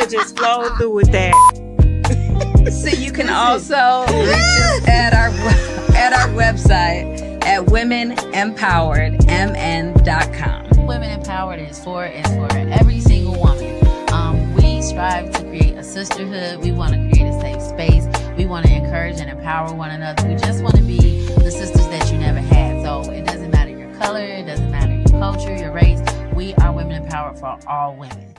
just flow through with that. So you can also reach us at our website at womenempoweredmn.com. Women Empowered is for every single woman. We strive to create a sisterhood. We want to create a safe space. We want to encourage and empower one another. We just want to be the sisters that you never had. So it doesn't matter your color, it doesn't matter your culture, your race. We are Women Empowered for all women.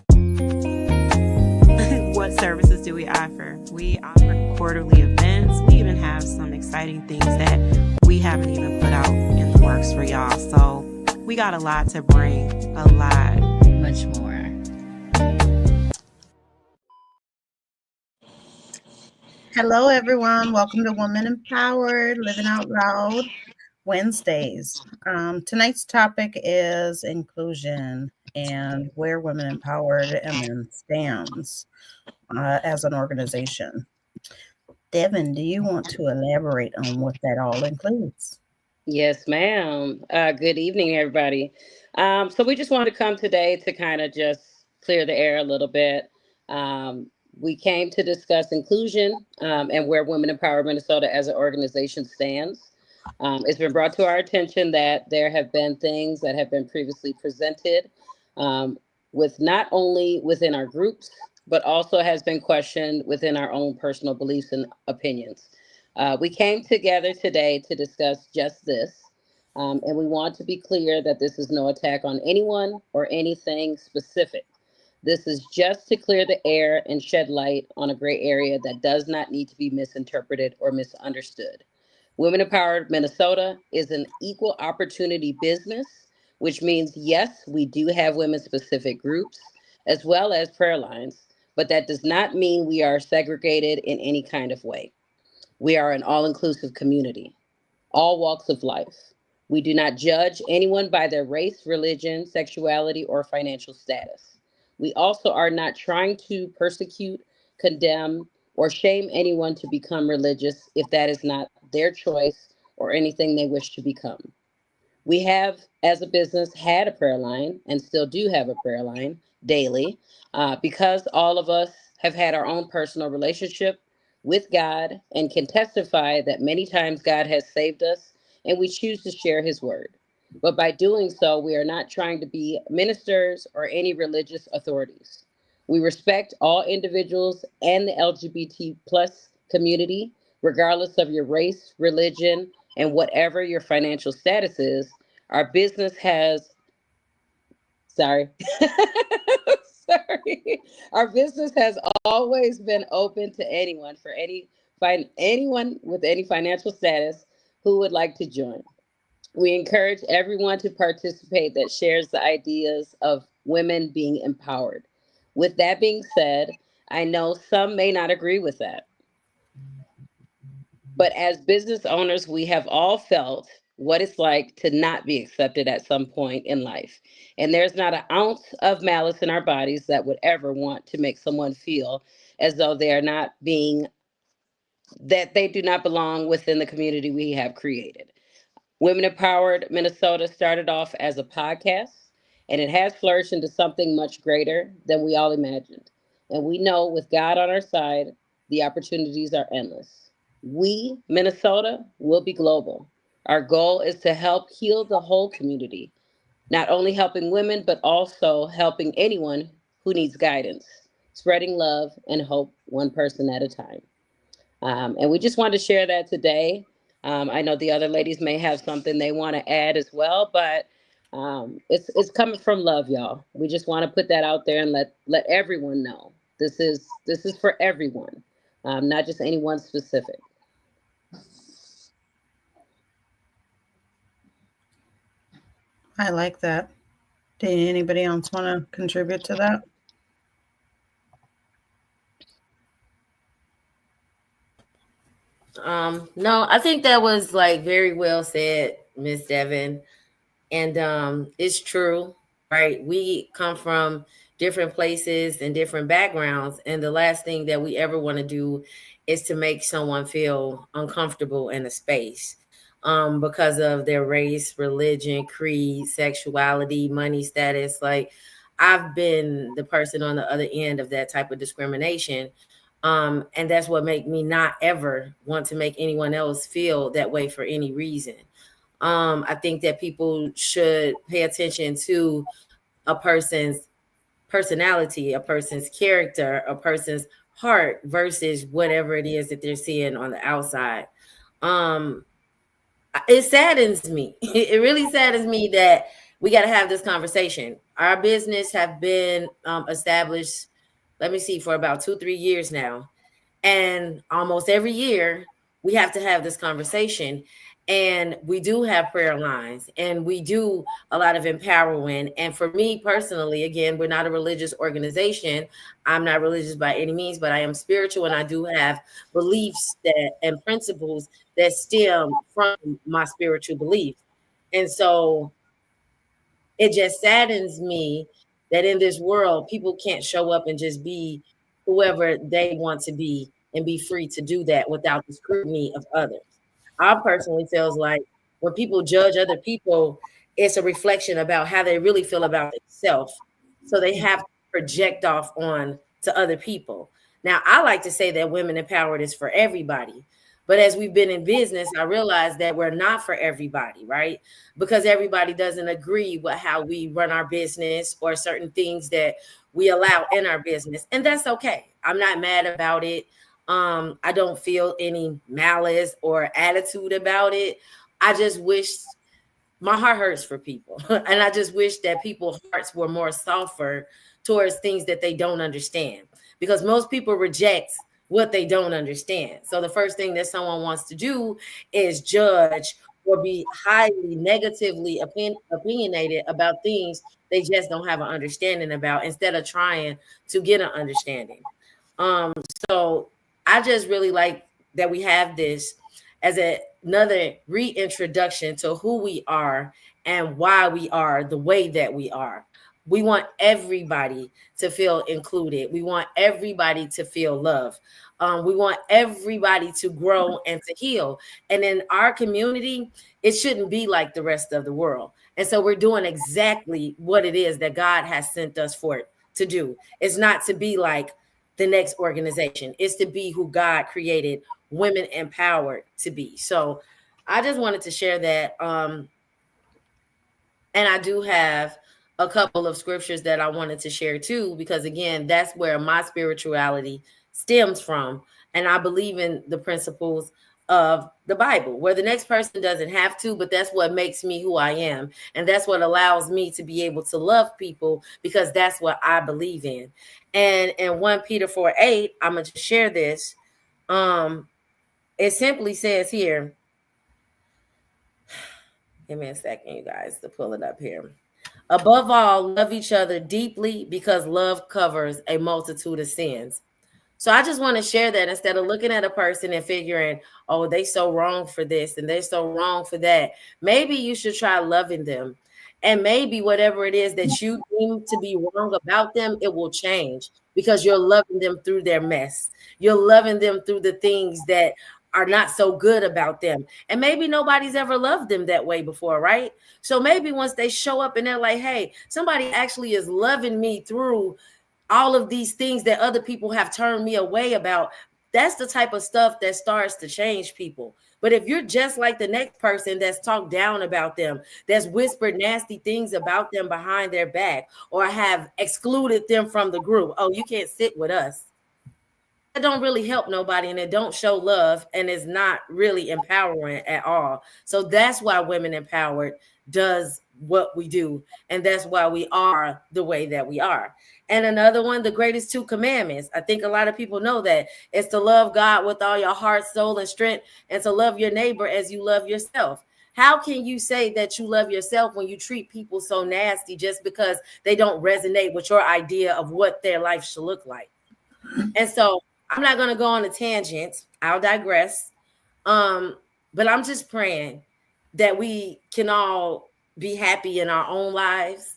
What services do we offer? We offer quarterly events. We even have some exciting things that we haven't even put out in the works for y'all. So we got a lot to bring, a lot. Much more. Hello, everyone. Welcome to Women Empowered, Living Out Loud Wednesdays. Tonight's topic is inclusion and where Women Empowered MN stands as an organization. Devin, do you want to elaborate on what that all includes? Yes, ma'am. Good evening, everybody. So we just wanted to come today to kind of just clear the air a little bit. We came to discuss inclusion and where Women Empowered Minnesota as an organization stands. It's been brought to our attention that there have been things that have been previously presented with not only within our groups, but also has been questioned within our own personal beliefs and opinions. We came together today to discuss just this, and we want to be clear that this is no attack on anyone or anything specific. This is just to clear the air and shed light on a gray area that does not need to be misinterpreted or misunderstood. Women Empowered Minnesota is an equal opportunity business, which means, yes, we do have women-specific groups as well as prayer lines, but that does not mean we are segregated in any kind of way. We are an all-inclusive community, all walks of life. We do not judge anyone by their race, religion, sexuality, or financial status. We also are not trying to persecute, condemn, or shame anyone to become religious if that is not their choice or anything they wish to become. We have, as a business, had a prayer line and still do have a prayer line daily because all of us have had our own personal relationship with God and can testify that many times God has saved us and we choose to share his word. But by doing so, we are not trying to be ministers or any religious authorities. We respect all individuals and the LGBT plus community, regardless of your race, religion, and whatever your financial status is. Our business has, sorry. Sorry. Our business has always been open to anyone anyone with any financial status who would like to join. We encourage everyone to participate that shares the ideas of women being empowered. With that being said, I know some may not agree with that. But as business owners, we have all felt what it's like to not be accepted at some point in life. And there's not an ounce of malice in our bodies that would ever want to make someone feel as though they are not being, that they do not belong within the community we have created. Women Empowered Minnesota started off as a podcast, and it has flourished into something much greater than we all imagined. And we know with God on our side, the opportunities are endless. We, Minnesota, will be global. Our goal is to help heal the whole community, not only helping women, but also helping anyone who needs guidance, spreading love and hope one person at a time. And we just wanted to share that today. I know the other ladies may have something they want to add as well, but it's coming from love, y'all. We just want to put that out there and let everyone know this is for everyone, not just anyone specific. I like that. Did anybody else want to contribute to that? No, I think that was like very well said, Miss Devin. And it's true, right? We come from different places and different backgrounds. And the last thing that we ever want to do is to make someone feel uncomfortable in a space because of their race, religion, creed, sexuality, money status. Like, I've been the person on the other end of that type of discrimination. And that's what made me not ever want to make anyone else feel that way for any reason. I think that people should pay attention to a person's personality, a person's character, a person's heart versus whatever it is that they're seeing on the outside. It saddens me. It really saddens me that we got to have this conversation. Our business have been established, let me see, for about 2-3 years now. And almost every year we have to have this conversation. And we do have prayer lines and we do a lot of empowering. And for me personally, again, we're not a religious organization. I'm not religious by any means, but I am spiritual and I do have beliefs that and principles that stem from my spiritual beliefs. And so it just saddens me that in this world, people can't show up and just be whoever they want to be and be free to do that without the scrutiny of others. I personally feels like when people judge other people, it's a reflection about how they really feel about themselves. So they have to project off on to other people. Now, I like to say that women empowered is for everybody. But as we've been in business, I realize that we're not for everybody, right? Because everybody doesn't agree with how we run our business or certain things that we allow in our business. And that's okay. I'm not mad about it. I don't feel any malice or attitude about it. I just wish, my heart hurts for people. And I just wish that people's hearts were more softer towards things that they don't understand. Because most people reject what they don't understand. So the first thing that someone wants to do is judge or be highly negatively opinionated about things they just don't have an understanding about instead of trying to get an understanding. So I just really like that we have this as another reintroduction to who we are and why we are the way that we are. We want everybody to feel included. We want everybody to feel love. We want everybody to grow and to heal. And in our community, it shouldn't be like the rest of the world. And so we're doing exactly what it is that God has sent us for it to do. It's not to be like the next organization. It's to be who God created women empowered to be. So I just wanted to share that. And I do have a couple of scriptures that I wanted to share too, because again, that's where my spirituality stems from. And I believe in the principles of the Bible, where the next person doesn't have to, but that's what makes me who I am. And that's what allows me to be able to love people, because that's what I believe in. And in 1 Peter 4:8, I'm going to share this. It simply says here, give me a second, you guys, to pull it up here. Above all, love each other deeply, because love covers a multitude of sins. So I just want to share that instead of looking at a person and figuring, oh, they so wrong for this and they're so wrong for that. Maybe you should try loving them. And maybe whatever it is that you deem to be wrong about them, it will change because you're loving them through their mess. You're loving them through the things that are not so good about them. And maybe nobody's ever loved them that way before, right? So maybe once they show up and they're like, hey, somebody actually is loving me through all of these things that other people have turned me away about, that's the type of stuff that starts to change people. But if you're just like the next person that's talked down about them, that's whispered nasty things about them behind their back, or have excluded them from the group, oh, you can't sit with us. That don't really help nobody, and it don't show love, and it's not really empowering at all. So that's why Women Empowered does what we do, and that's why we are the way that we are. And another one, the greatest 2 commandments. I think a lot of people know that it's to love God with all your heart, soul, and strength, and to love your neighbor as you love yourself. How can you say that you love yourself when you treat people so nasty just because they don't resonate with your idea of what their life should look like? And so I'm not going to go on a tangent. I'll digress. But I'm just praying that we can all be happy in our own lives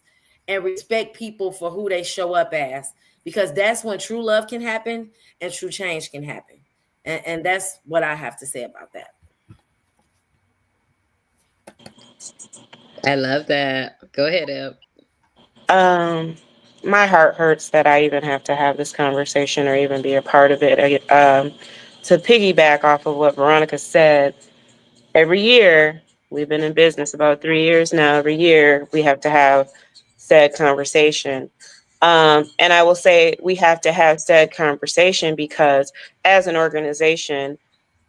and respect people for who they show up as, because that's when true love can happen and true change can happen. And that's what I have to say about that. I love that. Go ahead, Eb. my heart hurts that I even have to have this conversation or even be a part of it. To piggyback off of what Veronica said, every year, we've been in business about 3 years now. Every year, we have to have said conversation. And I will say we have to have said conversation because as an organization,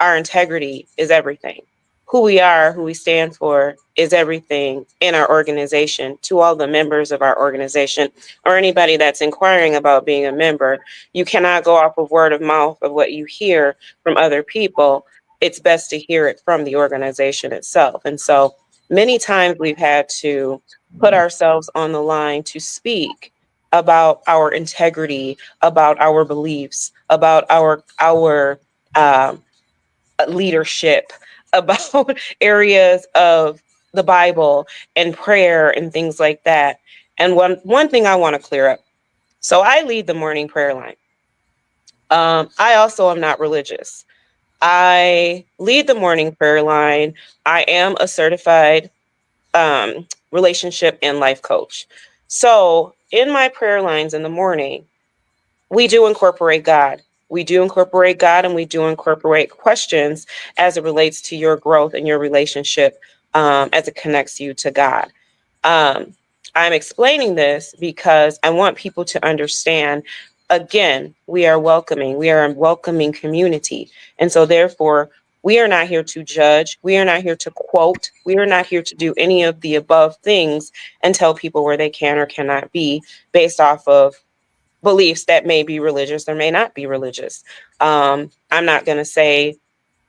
our integrity is everything. Who we are, who we stand for is everything in our organization. To all the members of our organization or anybody that's inquiring about being a member, you cannot go off of word of mouth of what you hear from other people. It's best to hear it from the organization itself. And so many times we've had to put ourselves on the line to speak about our integrity, about our beliefs, about our leadership, about areas of the Bible and prayer and things like that. And one thing I want to clear up. So I lead the morning prayer line. I also am not religious. I lead the morning prayer line. I am a certified relationship and life coach. So in my prayer lines in the morning, we do incorporate God. We do incorporate God, and we do incorporate questions as it relates to your growth and your relationship as it connects you to God. I'm explaining this because I want people to understand, again, we are welcoming. We are a welcoming community. And so therefore, we are not here to judge. We are not here to quote. We are not here to do any of the above things and tell people where they can or cannot be based off of beliefs that may be religious or may not be religious. I'm not going to say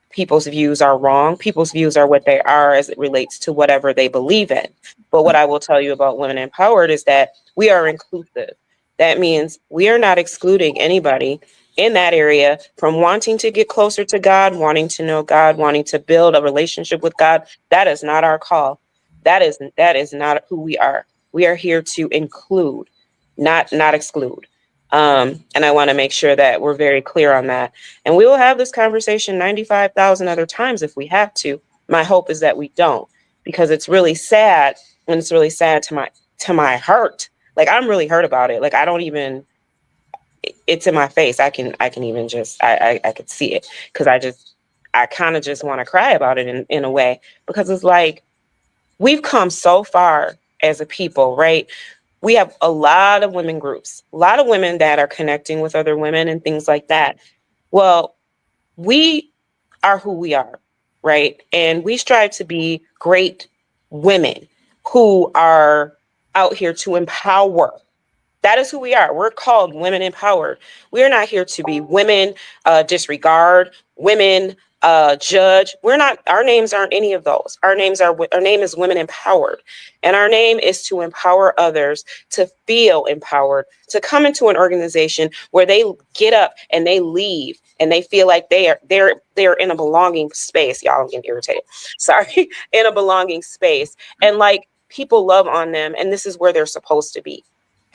people's views are wrong. People's views are what they are as it relates to whatever they believe in. But what I will tell you about Women Empowered is that we are inclusive. That means we are not excluding anybody in that area from wanting to get closer to God, wanting to know God, wanting to build a relationship with God. That is not our call. That is not who we are. We are here to include, not exclude. And I want to make sure that we're very clear on that. And we will have this conversation 95,000 other times if we have to. My hope is that we don't, because it's really sad, and it's really sad to my heart. Like, I'm really hurt about it. Like, I don't even, it's in my face. I can even just, I could see it, because I kind of just want to cry about it in a way, because it's like, we've come so far as a people, right? We have a lot of women groups, a lot of women that are connecting with other women and things like that. Well, we are who we are, right? And we strive to be great women who are out here to empower. That is who we are. We're called Women Empowered. We are not here to be women disregard, women judge. We're not. Our names aren't any of those. Our name is Women Empowered, and our name is to empower others to feel empowered, to come into an organization where they get up and they leave and they feel like they're in a belonging space. Y'all, I'm getting irritated. Sorry, in a belonging space, and like people love on them, and this is where they're supposed to be.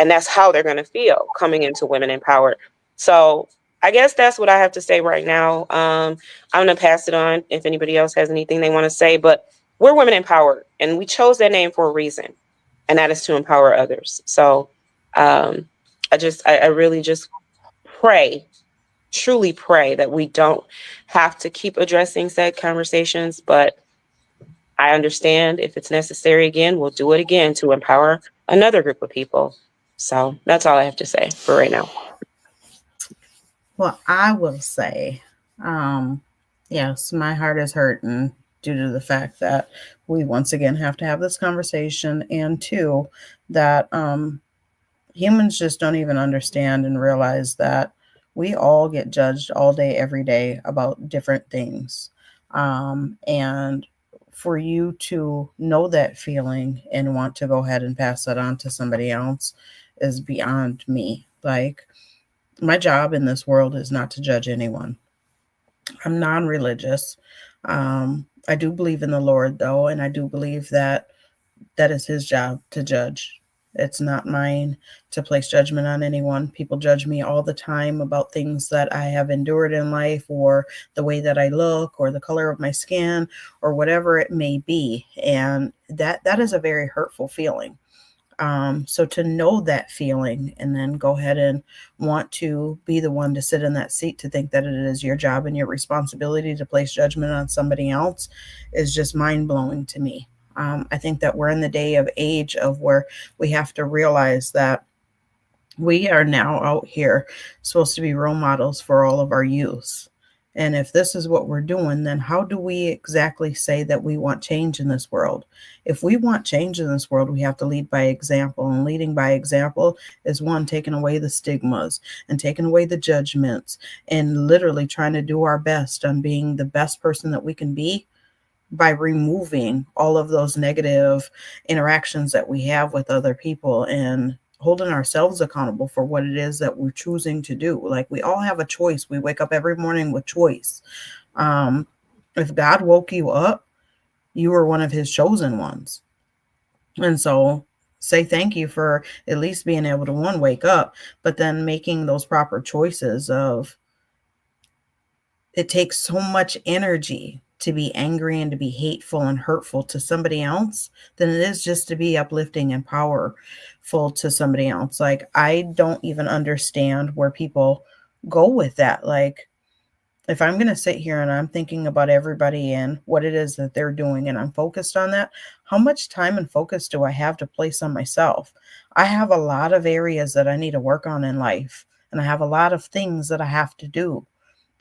And that's how they're going to feel coming into Women Empowered. So I guess that's what I have to say right now. I'm going to pass it on if anybody else has anything they want to say. But we're Women Empowered, and we chose that name for a reason, and that is to empower others. So I really just pray, truly pray that we don't have to keep addressing said conversations. But I understand if it's necessary again, we'll do it again to empower another group of people. So that's all I have to say for right now. Well, I will say, yes, my heart is hurting due to the fact that we once again have to have this conversation, and two, that humans just don't even understand and realize that we all get judged all day, every day about different things. And for you to know that feeling and want to go ahead and pass that on to somebody else is beyond me. Like, my job in this world is not to judge anyone. I'm non-religious. I do believe in the Lord, though, and I do believe that is his job to judge. It's not mine to place judgment on anyone. People judge me all the time about things that I have endured in life, or the way that I look, or the color of my skin, or whatever it may be. And that is a very hurtful feeling. So to know that feeling and then go ahead and want to be the one to sit in that seat to think that it is your job and your responsibility to place judgment on somebody else is just mind blowing to me. I think that we're in the age of where we have to realize that we are now out here supposed to be role models for all of our youth. And if this is what we're doing, then how do we exactly say that we want change in this world? If we want change in this world, we have to lead by example. And leading by example is one, taking away the stigmas and taking away the judgments and literally trying to do our best on being the best person that we can be by removing all of those negative interactions that we have with other people and holding ourselves accountable for what it is that we're choosing to do. Like, we all have a choice. We wake up every morning with choice. If God woke you up, you were one of his chosen ones. And so say thank you for at least being able to, one, wake up, but then making those proper choices of, it takes so much energy to be angry and to be hateful and hurtful to somebody else than it is just to be uplifting and powerful to somebody else. Like, I don't even understand where people go with that. Like, if I'm going to sit here and I'm thinking about everybody and what it is that they're doing and I'm focused on that, how much time and focus do I have to place on myself? I have a lot of areas that I need to work on in life, and I have a lot of things that I have to do.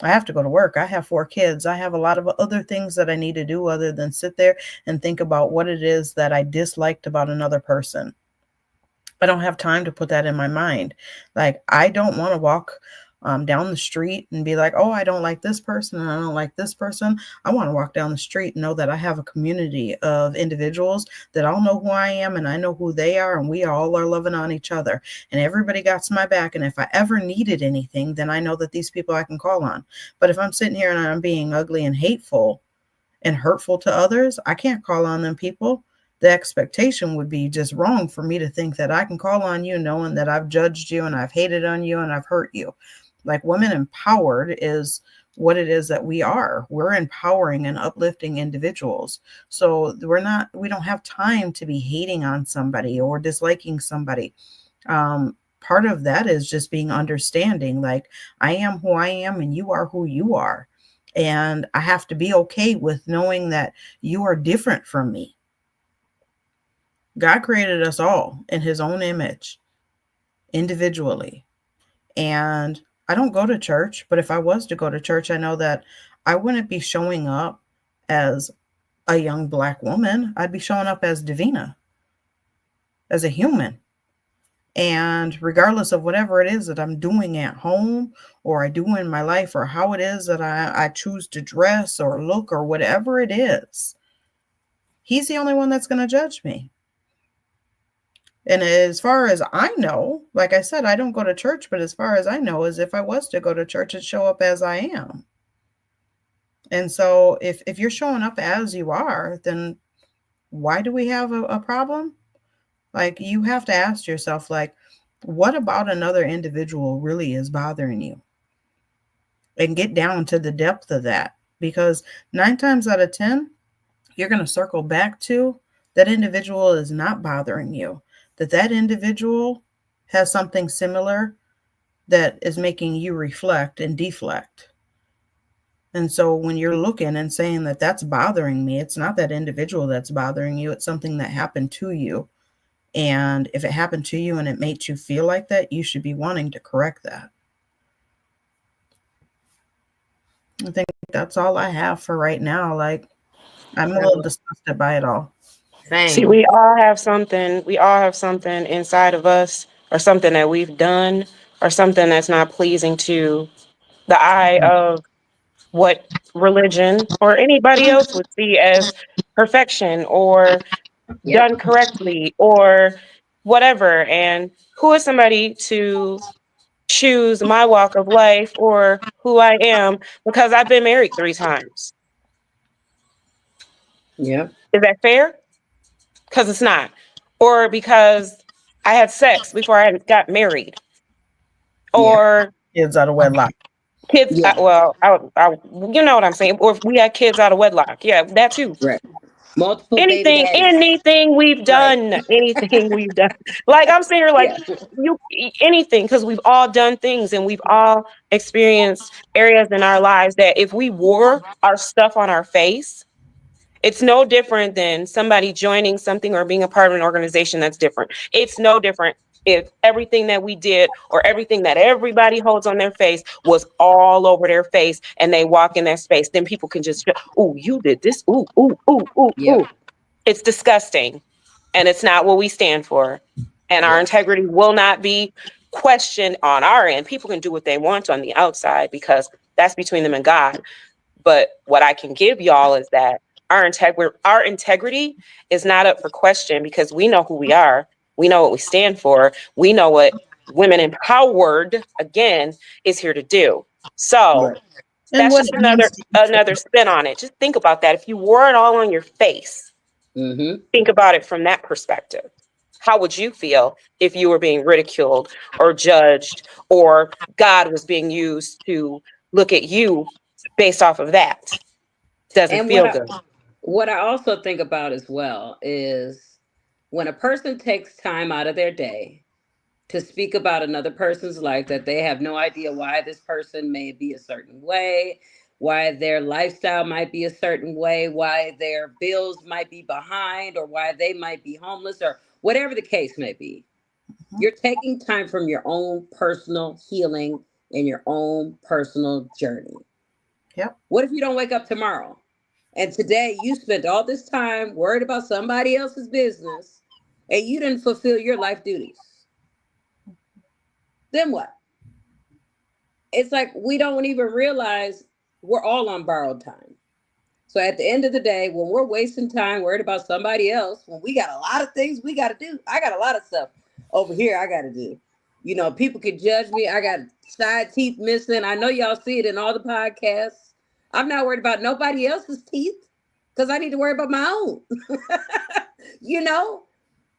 I have to go to work. I have 4 kids. I have a lot of other things that I need to do other than sit there and think about what it is that I disliked about another person. I don't have time to put that in my mind. Like, I don't want to walk down the street and be like, oh, I don't like this person and I don't like this person. I want to walk down the street and know that I have a community of individuals that all know who I am and I know who they are, and we all are loving on each other and everybody got my back. And if I ever needed anything, then I know that these people I can call on. But if I'm sitting here and I'm being ugly and hateful and hurtful to others, I can't call on them people. The expectation would be just wrong for me to think that I can call on you knowing that I've judged you and I've hated on you and I've hurt you. Like, Women Empowered is what it is that we are. We're empowering and uplifting individuals. So we don't have time to be hating on somebody or disliking somebody. Part of that is just being understanding, like, I am who I am and you are who you are. And I have to be okay with knowing that you are different from me. God created us all in his own image, individually. And I don't go to church, but if I was to go to church, I know that I wouldn't be showing up as a young Black woman. I'd be showing up as Davina, as a human. And regardless of whatever it is that I'm doing at home or I do in my life, or how it is that I choose to dress or look or whatever it is, he's the only one that's going to judge me. And as far as I know, like I said, I don't go to church, but as far as I know, is if I was to go to church, I'd show up as I am. And so if you're showing up as you are, then why do we have a problem? Like, you have to ask yourself, like, what about another individual really is bothering you? And get down to the depth of that. Because 9 times out of 10, you're going to circle back to that individual is not bothering you. That individual has something similar that is making you reflect and deflect. And so when you're looking and saying that that's bothering me, it's not that individual that's bothering you. It's something that happened to you. And if it happened to you and it made you feel like that, you should be wanting to correct that. I think that's all I have for right now. Like, I'm a little disgusted by it all. Same. See, we all have something inside of us, or something that we've done, or something that's not pleasing to the eye of what religion or anybody else would see as perfection or done correctly or whatever. And who is somebody to choose my walk of life or who I am because I've been married 3 times? Yeah. Is that fair? Because it's not. Or because I had sex before I got married. Or Kids out of wedlock. kids, Yeah. you know what I'm saying? Or if we had kids out of wedlock. Yeah, that too. Right. multiple baby daddies. anything we've done, Like I'm saying, like anything, because we've all done things and we've all experienced areas in our lives that if we wore our stuff on our face, it's no different than somebody joining something or being a part of an organization that's different. It's no different if everything that we did or everything that everybody holds on their face was all over their face and they walk in that space. Then people can just, oh, you did this. Ooh, ooh, ooh, ooh, Yep. ooh. It's disgusting. And it's not what we stand for. And our Yep. integrity will not be questioned on our end. People can do what they want on the outside because that's between them and God. But what I can give y'all is that our integrity is not up for question because we know who we are. We know what we stand for. We know what Women Empowered, again, is here to do. So Right. And that's what just it means another spin on it. Just think about that. If you wore it all on your face, Mm-hmm. think about it from that perspective. How would you feel if you were being ridiculed or judged or God was being used to look at you based off of that? Doesn't And feel good. what I also think about as well is when a person takes time out of their day to speak about another person's life that they have no idea why this person may be a certain way, why their lifestyle might be a certain way, why their bills might be behind, or why they might be homeless, or whatever the case may be. You're taking time from your own personal healing and your own personal journey. Yep. What if you don't wake up tomorrow and today you spent all this time worried about somebody else's business and you didn't fulfill your life duties? Then what? It's like we don't even realize we're all on borrowed time. So at the end of the day, when we're wasting time worried about somebody else, when we got a lot of things we got to do, I got a lot of stuff over here I got to do. You know, people can judge me. I got side teeth missing. I know y'all see it in all the podcasts. I'm not worried about nobody else's teeth because I need to worry about my own. You know?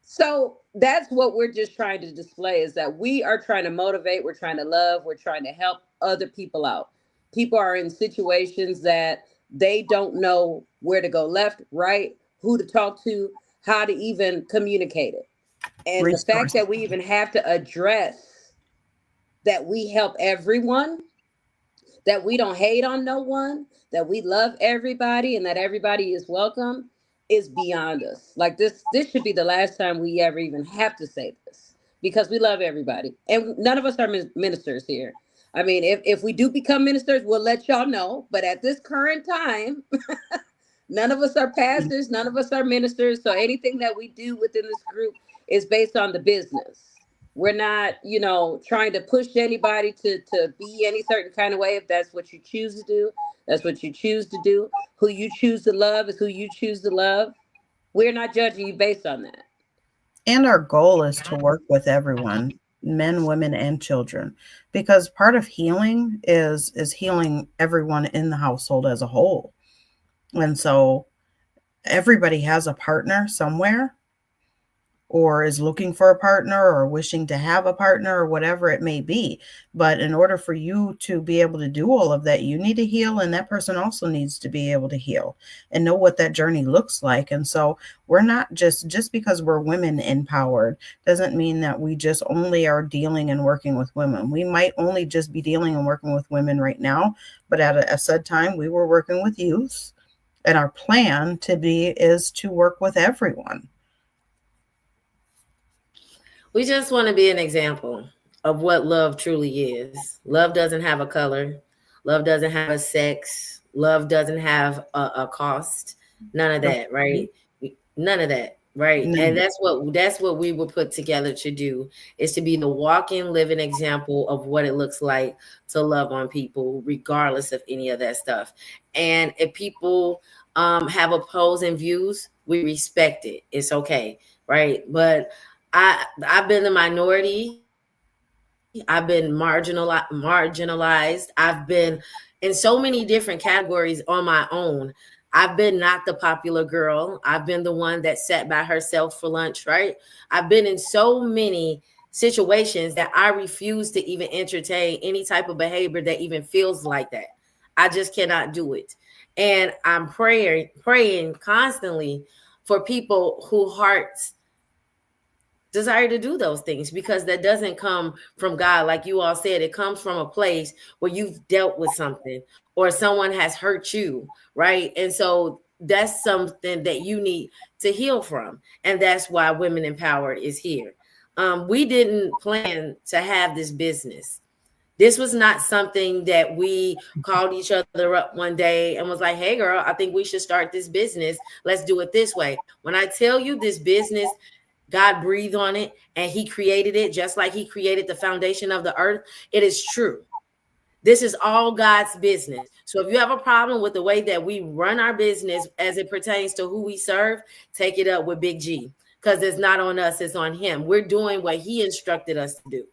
So that's what we're just trying to display is that we are trying to motivate, we're trying to love, we're trying to help other people out. People are in situations that they don't know where to go left, right, who to talk to, how to even communicate it. And the fact that we even have to address that we help everyone, that we don't hate on no one, that we love everybody and that everybody is welcome is beyond us. Like this should be the last time we ever even have to say this because we love everybody. And none of us are ministers here. I mean, if we do become ministers, we'll let y'all know. But at this current time, none of us are pastors, none of us are ministers. So anything that we do within this group is based on the business. We're not, you know, trying to push anybody to be any certain kind of way. If that's what you choose to do, that's what you choose to do. Who you choose to love is who you choose to love. We're not judging you based on that. And our goal is to work with everyone, men, women, and children, because part of healing is healing everyone in the household as a whole. And so everybody has a partner somewhere or is looking for a partner or wishing to have a partner or whatever it may be. But in order for you to be able to do all of that, you need to heal, and that person also needs to be able to heal and know what that journey looks like. And so we're not just because we're women empowered doesn't mean that we just only are dealing and working with women. We might only just be dealing and working with women right now, but at a said time we were working with youth, and our plan is to work with everyone. We just want to be an example of what love truly is. Love doesn't have a color. Love doesn't have a sex. Love doesn't have a cost. None of that, right? None of that, right? No. And that's what we were put together to do, is to be the walking, living example of what it looks like to love on people, regardless of any of that stuff. And if people have opposing views, we respect it. It's okay, right? But I've been the minority. I've been marginalized. I've been in so many different categories on my own. I've been not the popular girl. I've been the one that sat by herself for lunch, right? I've been in so many situations that I refuse to even entertain any type of behavior that even feels like that. I just cannot do it. And I'm praying constantly for people whose hearts desire to do those things, because that doesn't come from God. Like you all said, it comes from a place where you've dealt with something or someone has hurt you, right? And so that's something that you need to heal from. And that's why Women Empowered is here. We didn't plan to have this business. This was not something that we called each other up one day and was like, hey, girl, I think we should start this business. Let's do it this way. When I tell you this business, God breathed on it and he created it just like he created the foundation of the earth. It is true. This is all God's business. So if you have a problem with the way that we run our business as it pertains to who we serve, take it up with Big G, because it's not on us, it's on him. We're doing what he instructed us to do.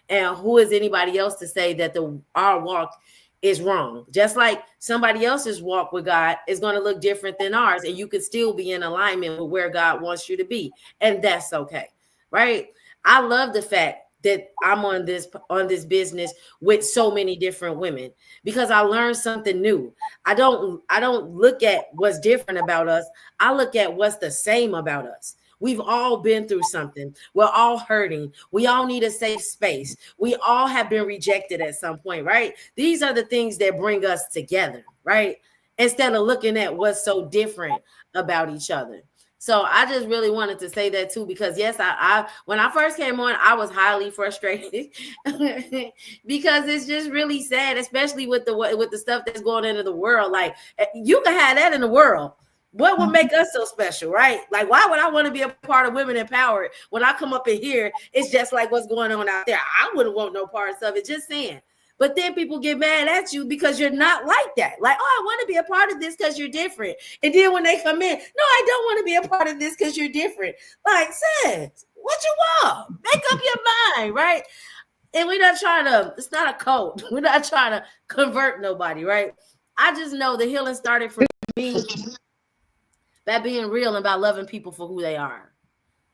And who is anybody else to say that our walk is wrong? Just like somebody else's walk with God is going to look different than ours, and you can still be in alignment with where God wants you to be. And that's okay, right? I love the fact that I'm on this business with so many different women, because I learned something new. I don't look at what's different about us. I look at what's the same about us. We've all been through something. We're all hurting. We all need a safe space. We all have been rejected at some point, right? These are the things that bring us together, right? Instead of looking at what's so different about each other. So I just really wanted to say that too, because yes, I when I first came on, I was highly frustrated because it's just really sad, especially with the stuff that's going into the world. Like, you can have that in the world. What would make us so special, right? Like, why would I want to be a part of Women Empowered when I come up in here? It's just like what's going on out there. I wouldn't want no parts of it, just saying. But then people get mad at you because you're not like that. Like, oh, I want to be a part of this because you're different. And then when they come in, no, I don't want to be a part of this because you're different. Like, sis, what you want? Make up your mind, right? And we're not trying to, it's not a cult. We're not trying to convert nobody, right? I just know the healing started for me by being real and by loving people for who they are.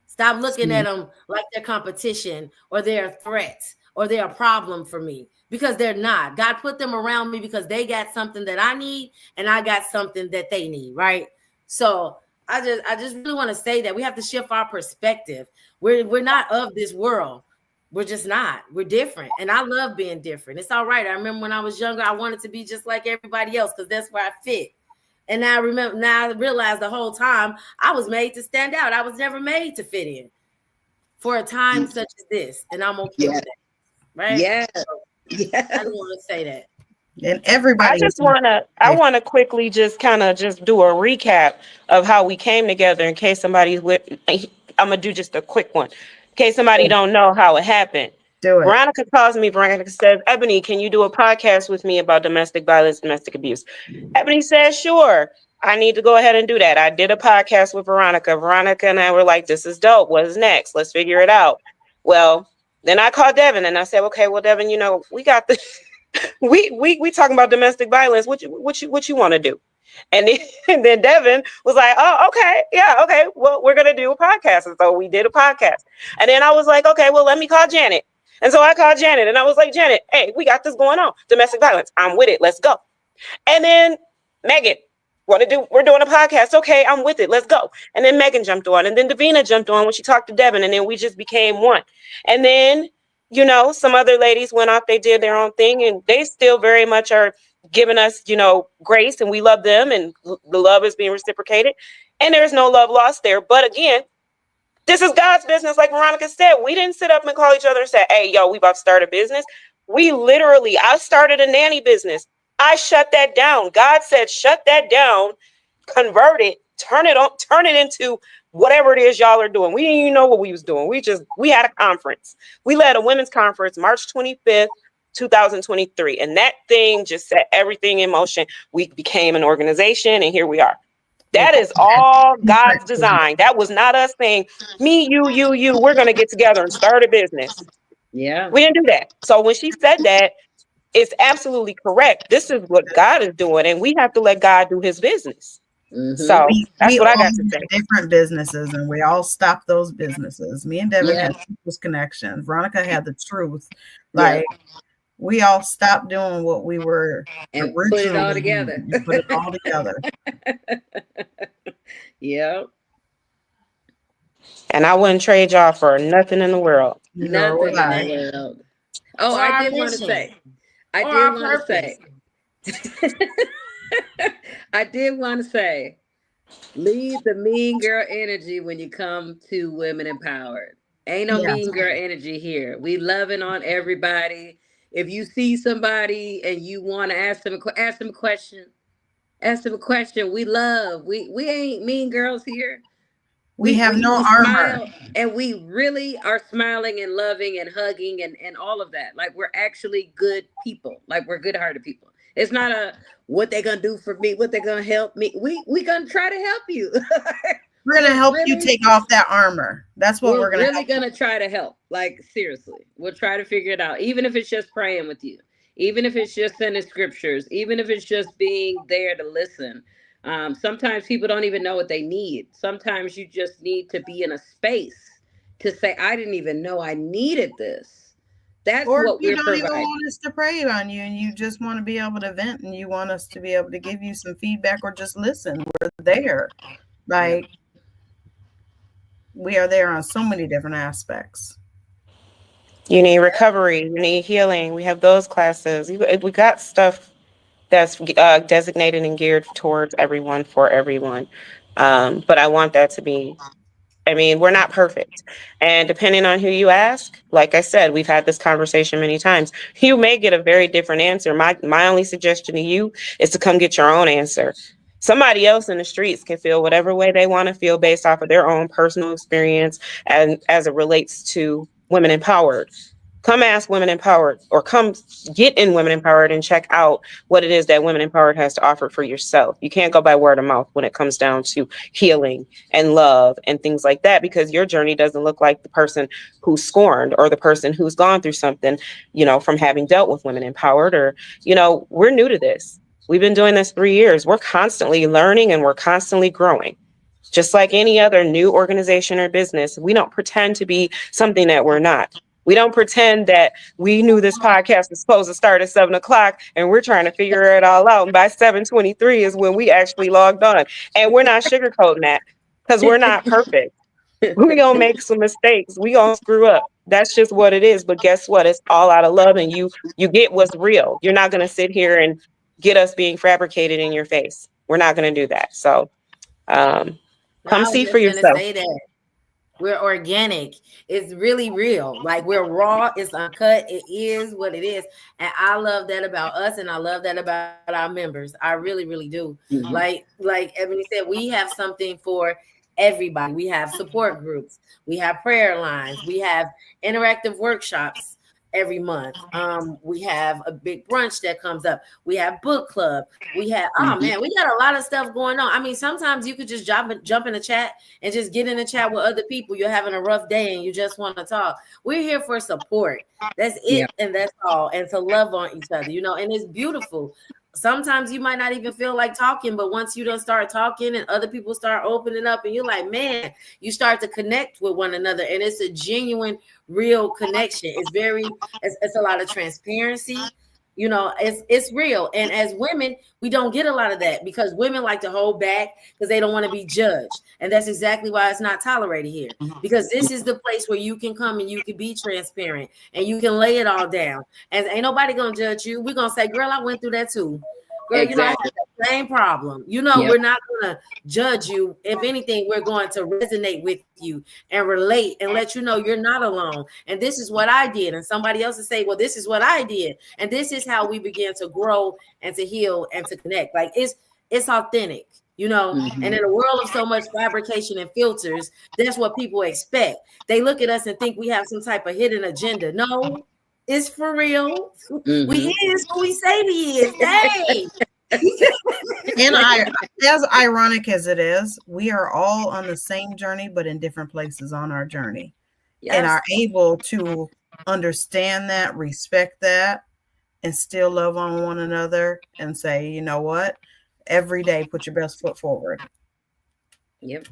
Stop looking at them like they're competition or they're a threat or they're a problem for me, because they're not. God put them around me because they got something that I need and I got something that they need, right? So I just really want to say that we have to shift our perspective. We're not of this world. We're just not. We're different. And I love being different. It's all right. I remember when I was younger, I wanted to be just like everybody else because that's where I fit. And now I realize the whole time I was made to stand out. I was never made to fit in for a time such as this. And I'm okay with that. Right? Yeah. I didn't want to say that. And everybody, I want to quickly just kind of just do a recap of how we came together in case somebody's I'm going to do just a quick one. In case somebody don't know how it happened. do it. Veronica calls me. Veronica says, Ebony, can you do a podcast with me about domestic violence, domestic abuse? Ebony says, sure. I need to go ahead and do that. I did a podcast with Veronica. Veronica and I were like, this is dope. What is next? Let's figure it out. Well, then I called Devin and I said, okay, well, Devin, we got this. we talking about domestic violence. What you want to do? And then Devin was like, oh, okay. Yeah. Okay. Well, we're going to do a podcast. And so we did a podcast. And then I was like, okay, well, let me call Janet. And so I called Janet and I was like, Janet, hey, we got this going on. Domestic violence. I'm with it. Let's go. And then Megan, we're doing a podcast. Okay, I'm with it. Let's go. And then Megan jumped on. And then Davina jumped on when she talked to Devin. And then we just became one. And then, some other ladies went off. They did their own thing. And they still very much are giving us, grace. And we love them. And the love is being reciprocated. And there's no love lost there. But again, this is God's business. Like Veronica said, we didn't sit up and call each other and say, hey, we about to start a business. I started a nanny business. I shut that down. God said, shut that down, convert it, turn it into whatever it is y'all are doing. We didn't even know what we was doing. We had a conference. We led a women's conference, March 25th, 2023. And that thing just set everything in motion. We became an organization and here we are. That is all God's design. That was not us saying, me, you, we're going to get together and start a business. Yeah. We didn't do that. So when she said that, it's absolutely correct. This is what God is doing, and we have to let God do his business. Mm-hmm. So that's what I got to say. Different businesses, and we all stopped those businesses. Me and Devin had those connections. Veronica had the truth. Like, we all stopped doing what we were And put it all originally together. doing and put it all together. Yep. And I wouldn't trade y'all for nothing in the world. Nor Nothing would in the I. world. Oh, Or I our did want to mission. say. I Or did our want to purpose. say. I did want to say, leave the mean girl energy when you come to Women Empowered. Ain't no Yes. mean girl energy here. We loving on everybody. If you see somebody and you want to ask them a question, ask them a question. We love. We ain't mean girls here. We have no we armor. smile, and we really are smiling and loving and hugging and all of that. Like, we're actually good people. Like, we're good-hearted people. It's not a what they gonna do for me, what they gonna help me. We gonna try to help you. We're gonna help you really- take off that armor. That's what we're We're gonna really help you. gonna try to help. Like, seriously, we'll try to figure it out. Even if it's just praying with you, even if it's just sending scriptures, even if it's just being there to listen. Sometimes people don't even know what they need. Sometimes you just need to be in a space to say, I didn't even know I needed this. That's Or if what you we're don't even providing. want us to pray on you and you just want to be able to vent and you want us to be able to give you some feedback or just listen, we're there. Like, we are there on so many different aspects. You need recovery, you need healing. We have those classes. We got stuff that's designated and geared towards everyone, for everyone. But I want that to be, I mean, we're not perfect. And depending on who you ask, like I said, we've had this conversation many times. You may get a very different answer. My only suggestion to you is to come get your own answer. Somebody else in the streets can feel whatever way they want to feel based off of their own personal experience and as it relates to Women Empowered. Come ask Women Empowered, or come get in Women Empowered and check out what it is that Women Empowered has to offer for yourself. You can't go by word of mouth when it comes down to healing and love and things like that, because your journey doesn't look like the person who's scorned or the person who's gone through something, from having dealt with Women Empowered. Or, we're new to this. We've been doing this 3 years. We're constantly learning and we're constantly growing. Just like any other new organization or business, we don't pretend to be something that we're not. We don't pretend that we knew this podcast was supposed to start at 7:00 and we're trying to figure it all out. And by 7:23 is when we actually logged on. And we're not sugarcoating that, because we're not perfect. We're going to make some mistakes. We going to screw up. That's just what it is. But guess what? It's all out of love, and you get what's real. You're not going to sit here and get us being fabricated in your face. We're not going to do that. So come see for yourself. Say that. We're organic. It's really real. Like, we're raw. It's uncut. It is what it is. And I love that about us. And I love that about our members. I really, really do. Mhm. Like Ebony said, we have something for everybody. We have support groups. We have prayer lines. We have interactive workshops every month. We have a big brunch that comes up. We have book club. We have, man, we got a lot of stuff going on. I mean, sometimes you could just jump in the chat and just get in the chat with other people. You're having a rough day and you just want to talk. We're here for support. That's it. Yep. And that's all. And to love on each other, and it's beautiful. Sometimes you might not even feel like talking, but once you don't start talking and other people start opening up and you're like, man, you start to connect with one another, and it's a genuine, real connection. It's a lot of transparency. It's real. And as women, we don't get a lot of that, because women like to hold back because they don't want to be judged. And that's exactly why it's not tolerated here, because this is the place where you can come and you can be transparent and you can lay it all down. And ain't nobody going to judge you. We're going to say, girl, I went through that too. Girl, Exactly. I had the same problem. Yep. We're not going to judge you. If anything, we're going to resonate with you and relate and let you know you're not alone. And this is what I did. And somebody else will say, well, this is what I did. And this is how we begin to grow and to heal and to connect. Like, it's authentic, Mhm. And in a world of so much fabrication and filters, that's what people expect. They look at us and think we have some type of hidden agenda. No. It's for real. Mhm. We is who we say we is. Dang. And as ironic as it is, we are all on the same journey, but in different places on our journey. Yes. And are able to understand that, respect that, and still love on one another and say, you know what? Every day, put your best foot forward. Yep.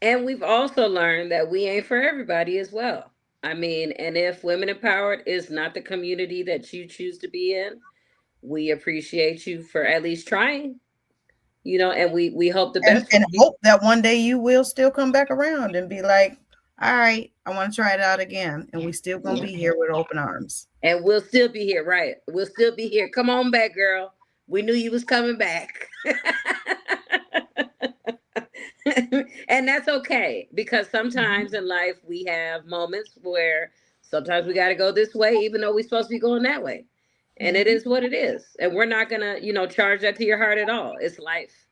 And we've also learned that we ain't for everybody as well. I mean, and if Women Empowered is not the community that you choose to be in, we appreciate you for at least trying, and we hope the and, best for and you. hope that one day you will still come back around and be like, all right, I want to try it out again. And we still gonna be here with open arms. And we'll still be here, right? We'll still be here. Come on back, girl. We knew you was coming back. And that's okay, because sometimes in life we have moments where sometimes we got to go this way even though we're supposed to be going that way, and it is what it is, and we're not gonna charge that to your heart at all. It's life.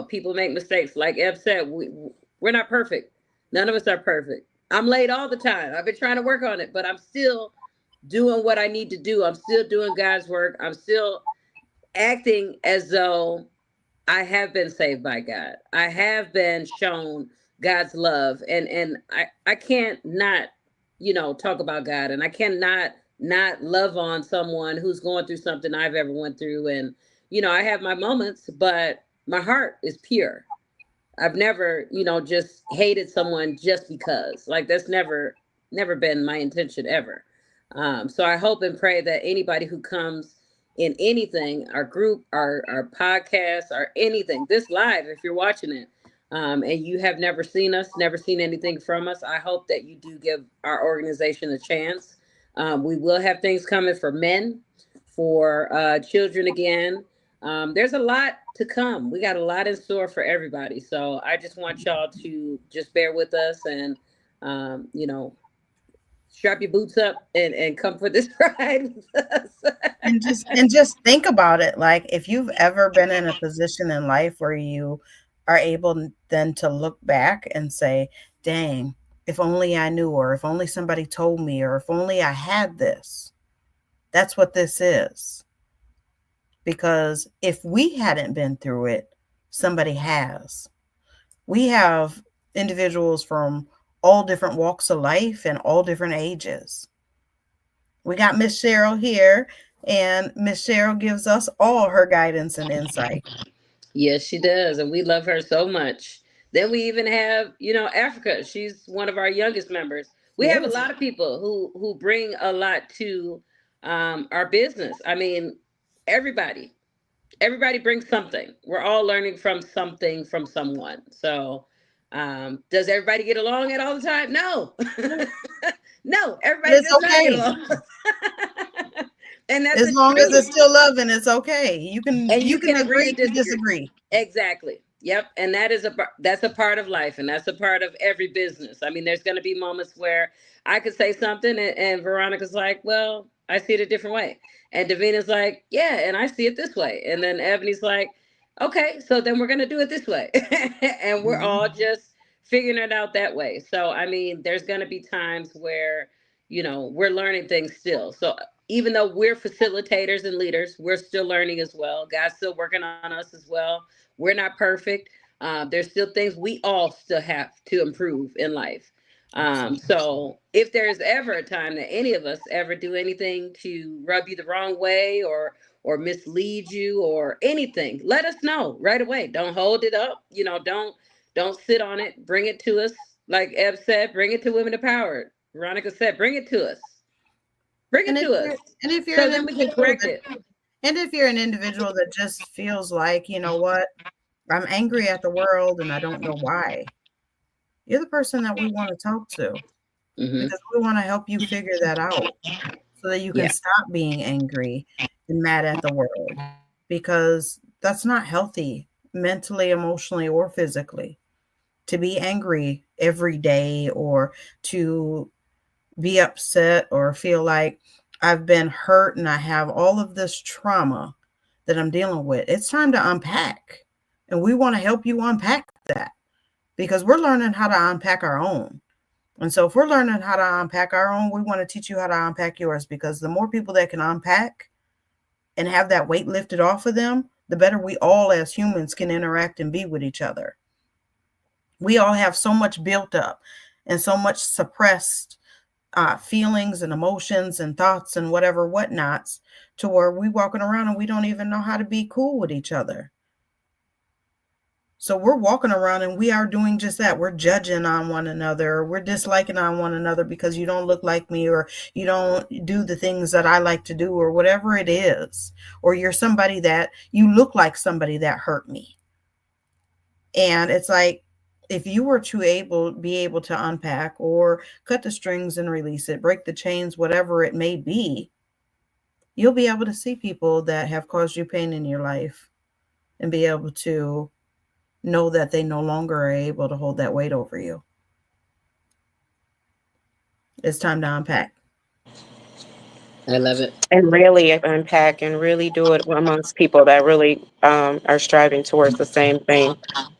People make mistakes, like Eb said. We're not perfect. None of us are perfect. I'm late all the time. I've been trying to work on it, but I'm still doing what I need to do. I'm still doing God's work. I'm still acting as though I have been saved by God. I have been shown God's love, and I can't not talk about God, and I cannot not love on someone who's going through something I've ever went through. And I have my moments, but my heart is pure. I've never just hated someone just because. Like, that's never been my intention ever. So I hope and pray that anybody who comes in anything, our group, our podcast, or anything, this live, if you're watching it, and you have never seen us, never seen anything from us, I hope that you do give our organization a chance. We will have things coming for men, for children again. There's a lot to come. We got a lot in store for everybody. So I just want y'all to just bear with us, and strap your boots up and come for this ride with us. and just think about it. Like, if you've ever been in a position in life where you are able then to look back and say, dang, if only I knew, or if only somebody told me, or if only I had this. That's what this is. Because if we hadn't been through it, somebody has. We have individuals from all different walks of life and all different ages. We got Miss Cheryl here, and Miss Cheryl gives us all her guidance and insight. Yes, she does, and we love her so much. Then we even have, Africa. She's one of our youngest members. We have a Yes. lot of people who bring a lot to our business. I mean, everybody brings something. We're all learning from something from someone. So, does everybody get along at all the time? No. No, everybody It's does not okay. get along. And that's As the long as truth. it's still loving, it's okay. You can agree to disagree. Exactly. Yep. And that's a part of life, and that's a part of every business. I mean, there's going to be moments where I could say something, and Veronica's like, well, I see it a different way. And Davina's like, yeah, and I see it this way. And then Ebony's like, okay, so then we're going to do it this way. And we're all just figuring it out that way. So, I mean, there's going to be times where, we're learning things still. So even though we're facilitators and leaders, we're still learning as well. God's still working on us as well. We're not perfect. There's still things we all still have to improve in life. So if there's ever a time that any of us ever do anything to rub you the wrong way, or mislead you or anything, let us know right away. Don't hold it up. Don't sit on it. Bring it to us. Like Eb said, bring it to Women Empowered. Veronica said, bring it to us. Bring it to us. And if you're So an then we can individual correct it. and if you're an individual that just feels like, you know what, I'm angry at the world and I don't know why, you're the person that we want to talk to, Mhm. because we want to help you figure that out so that you can Yeah. stop being angry and mad at the world, because that's not healthy mentally, emotionally, or physically. To be angry every day, or to be upset, or feel like I've been hurt and I have all of this trauma that I'm dealing with. It's time to unpack. And we want to help you unpack that, because we're learning how to unpack our own. And so if we're learning how to unpack our own, we want to teach you how to unpack yours, because the more people that can unpack and have that weight lifted off of them, the better we all as humans can interact and be with each other. We all have so much built up and so much suppressed feelings and emotions and thoughts and whatnots, to where we walking around and we don't even know how to be cool with each other. So we're walking around and we are doing just that. We're judging on one another. We're disliking on one another because you don't look like me, or you don't do the things that I like to do, or whatever it is. Or you're somebody that you look like somebody that hurt me. And it's like, if you were to be able to unpack or cut the strings and release it, break the chains, whatever it may be, you'll be able to see people that have caused you pain in your life and be able to know that they no longer are able to hold that weight over you. It's time to unpack. I love it. And really unpack and really do it amongst people that really are striving towards the same thing.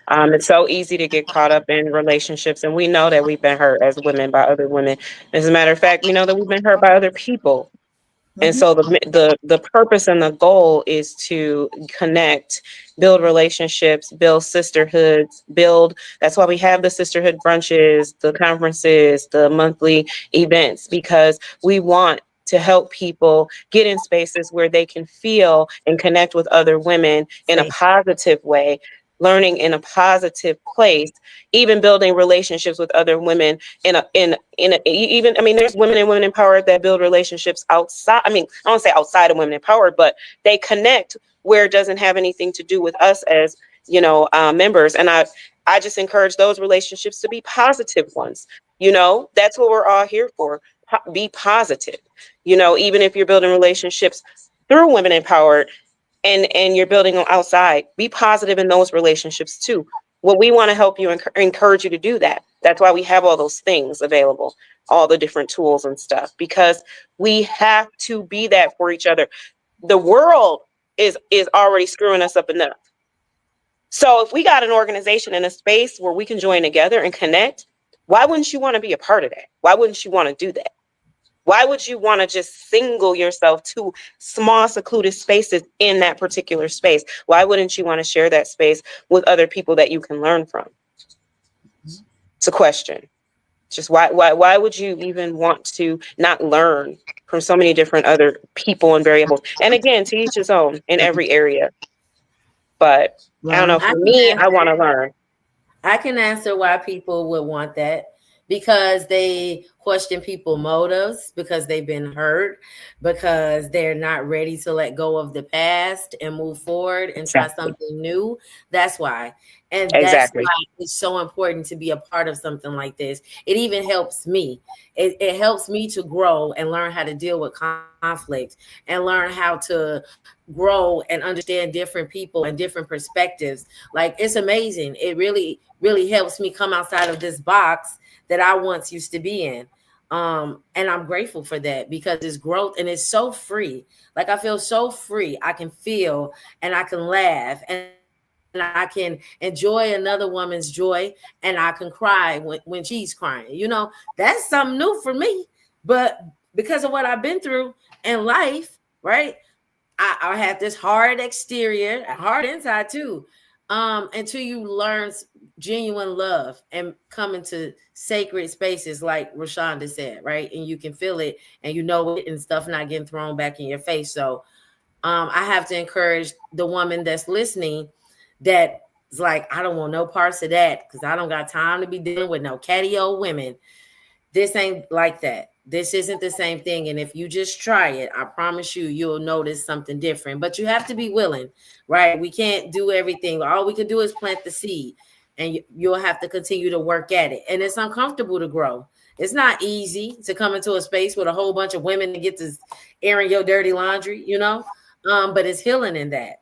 It's so easy to get caught up in relationships, and we know that we've been hurt as women by other women. As a matter of fact, we know that we've been hurt by other people. And so the purpose and the goal is to connect, build relationships, build sisterhoods, that's why we have the sisterhood brunches, the conferences, the monthly events, because we want to help people get in spaces where they can feel and connect with other women in a positive way, learning in a positive place, even building relationships with other women there's women in Women Empowered that build relationships outside. I don't say outside of Women Empowered, but they connect where it doesn't have anything to do with us as, members. And I just encourage those relationships to be positive ones. That's what we're all here for. Be positive. Even if you're building relationships through Women Empowered, and you're building them outside, be positive in those relationships too. Well, we want to help you, encourage you to do that. That's why we have all those things available, all the different tools and stuff, because we have to be that for each other. The world is already screwing us up enough. So if we got an organization in a space where we can join together and connect, why wouldn't you want to be a part of that? Why wouldn't you want to do that? Why would you want to just single yourself to small, secluded spaces in that particular space? Why wouldn't you want to share that space with other people that you can learn from? It's a question. Just why would you even want to not learn from so many different other people and variables? And again, to each his own in every area. But I don't know, for me, I want to learn. I can answer why people would want that. Because they question people's motives, because they've been hurt, because they're not ready to let go of the past and move forward and try something new. That's why. And that's why it's so important to be a part of something like this. It even helps me. It helps me to grow and learn how to deal with conflict and learn how to grow and understand different people and different perspectives. Like, it's amazing. It really, really helps me come outside of this box that I once used to be in. And I'm grateful for that, because it's growth and it's so free. Like, I feel so free. I can feel and I can laugh and I can enjoy another woman's joy, and I can cry when she's crying. That's something new for me. But because of what I've been through in life, right? I have this hard exterior, hard inside too. Until you learn genuine love and come into sacred spaces, like Rashonda said, right? And you can feel it and it, and stuff not getting thrown back in your face. So I have to encourage the woman that's listening that is like, I don't want no parts of that, because I don't got time to be dealing with no catty old women. This ain't like that. This isn't the same thing. And if you just try it, I promise you'll notice something different. But you have to be willing, right? We can't do everything. All we can do is plant the seed, and you'll have to continue to work at it. And it's uncomfortable to grow. It's not easy to come into a space with a whole bunch of women to get to airing your dirty laundry, but it's healing in that.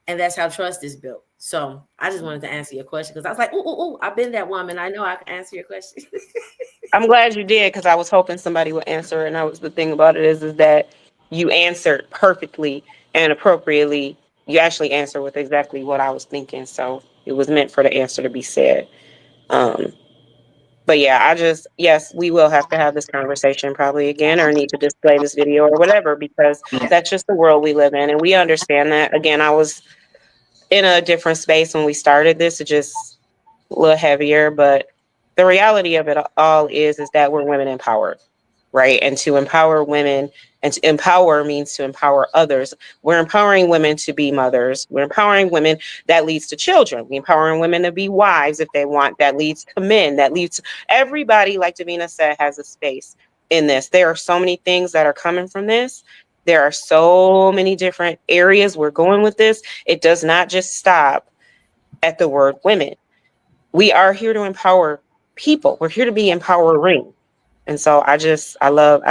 And that's how trust is built. So I just wanted to answer your question, because I was like, ooh, I've been that woman. I know I can answer your question. I'm glad you did, because I was hoping somebody would answer. And the thing about it is that you answered perfectly and appropriately. You actually answered with exactly what I was thinking. So it was meant for the answer to be said. But yeah, yes, we will have to have this conversation probably again, or need to display this video or whatever, because that's just the world we live in. And we understand that. Again, I was in a different space when we started this, it's just a little heavier, but the reality of it all is that we're women empowered. right? And to empower women, and to empower means to empower others. We're empowering women to be mothers. We're empowering women. That leads to children. We're empowering women to be wives if they want. That leads to men. That leads to everybody, like Davina said, has a space in this. There are so many things that are coming from this. There are so many different areas we're going with this. It does not just stop at the word women. We are here to empower people. We're here to be empowering. And so I love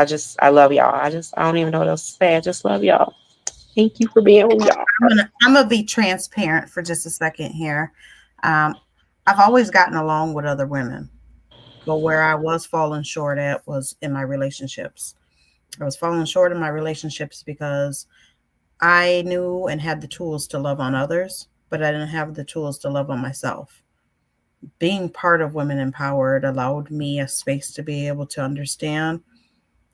y'all. I don't even know what else to say. I just love y'all. Thank you for being with y'all. I'm gonna be transparent for just a second here. I've always gotten along with other women, but where I was falling short at was in my relationships. I was falling short in my relationships because I knew and had the tools to love on others, but I didn't have the tools to love on myself. Being part of Women Empowered allowed me a space to be able to understand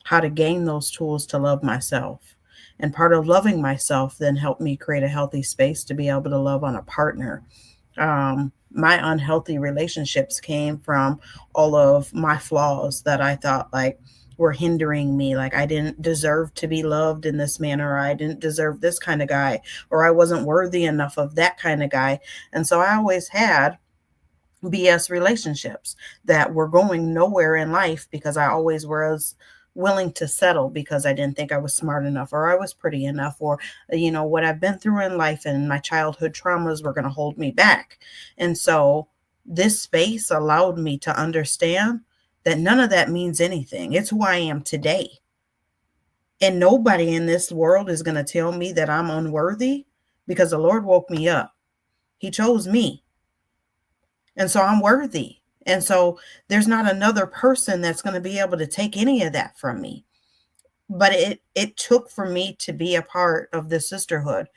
how to gain those tools to love myself. And part of loving myself then helped me create a healthy space to be able to love on a partner. My unhealthy relationships came from all of my flaws that I thought like were hindering me. Like I didn't deserve to be loved in this manner. Or I didn't deserve this kind of guy, or I wasn't worthy enough of that kind of guy. And so I always had BS relationships that were going nowhere in life because I always was willing to settle because I didn't think I was smart enough, or I was pretty enough, or, you know, what I've been through in life and my childhood traumas were going to hold me back. And so this space allowed me to understand that none of that means anything. It's who I am today. And nobody in this world is going to tell me that I'm unworthy because the Lord woke me up. He chose me. And so I'm worthy. And so there's not another person that's going to be able to take any of that from me. But it took for me to be a part of this sisterhood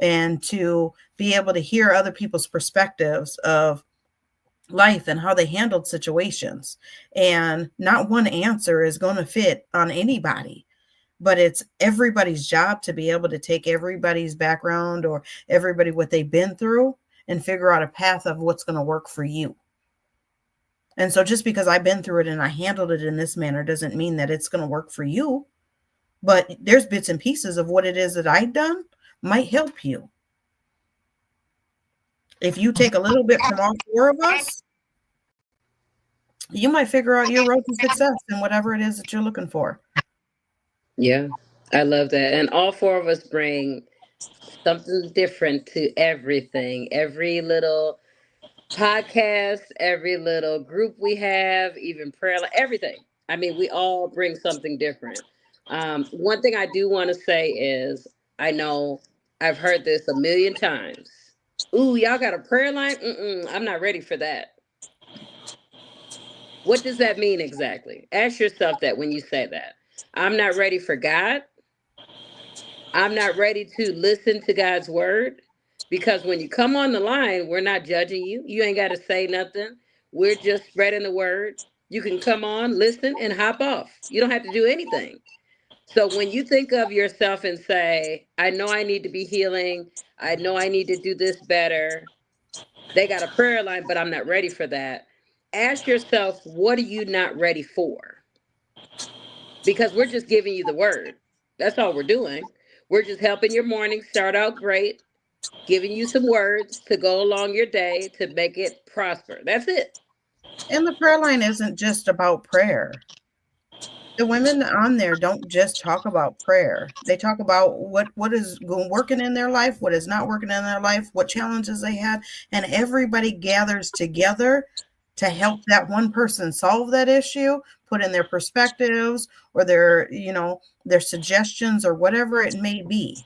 and to be able to hear other people's perspectives of life and how they handled situations. And not one answer is going to fit on anybody, but it's everybody's job to be able to take everybody's background or everybody what they've been through and figure out a path of what's going to work for you. And so just because I've been through it and I handled it in this manner doesn't mean that it's going to work for you. But there's bits and pieces of what it is that I've done might help you. If you take a little bit from all four of us, you might figure out your road to success in whatever it is that you're looking for. Yeah, I love that. And all four of us bring something different to everything, every little podcast, every little group we have, even prayer, everything. I mean, we all bring something different. One thing I do want to say is I know I've heard this a million times. Ooh, y'all got a prayer line? I'm not ready for that. What does that mean exactly? Ask yourself that when you say that. I'm not ready for God. I'm not ready to listen to God's word. Because when you come on the line, we're not judging you. You ain't got to say nothing. We're just spreading the word. You can come on, listen, and hop off. You don't have to do anything. So when you think of yourself and say, I know I need to be healing. I know I need to do this better. They got a prayer line, but I'm not ready for that. Ask yourself, what are you not ready for? Because we're just giving you the word. That's all we're doing. We're just helping your morning start out great, giving you some words to go along your day to make it prosper. That's it. And the prayer line isn't just about prayer. The women on there don't just talk about prayer. They talk about what is working in their life, what is not working in their life, what challenges they had, and everybody gathers together to help that one person solve that issue, put in their perspectives or their suggestions or whatever it may be,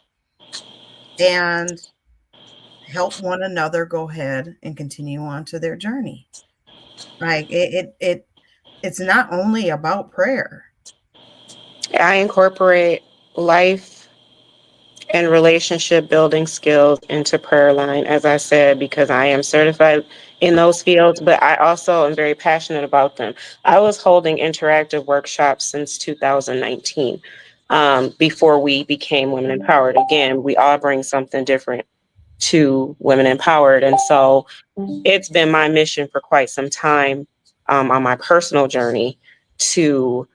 and help one another go ahead and continue on to their journey. Like it's not only about prayer. I incorporate life and relationship building skills into prayer line, as I said, because I am certified in those fields, but I also am very passionate about them. I was holding interactive workshops since 2019, before we became Women Empowered. Again, we all bring something different to Women Empowered. And so it's been my mission for quite some time, on my personal journey to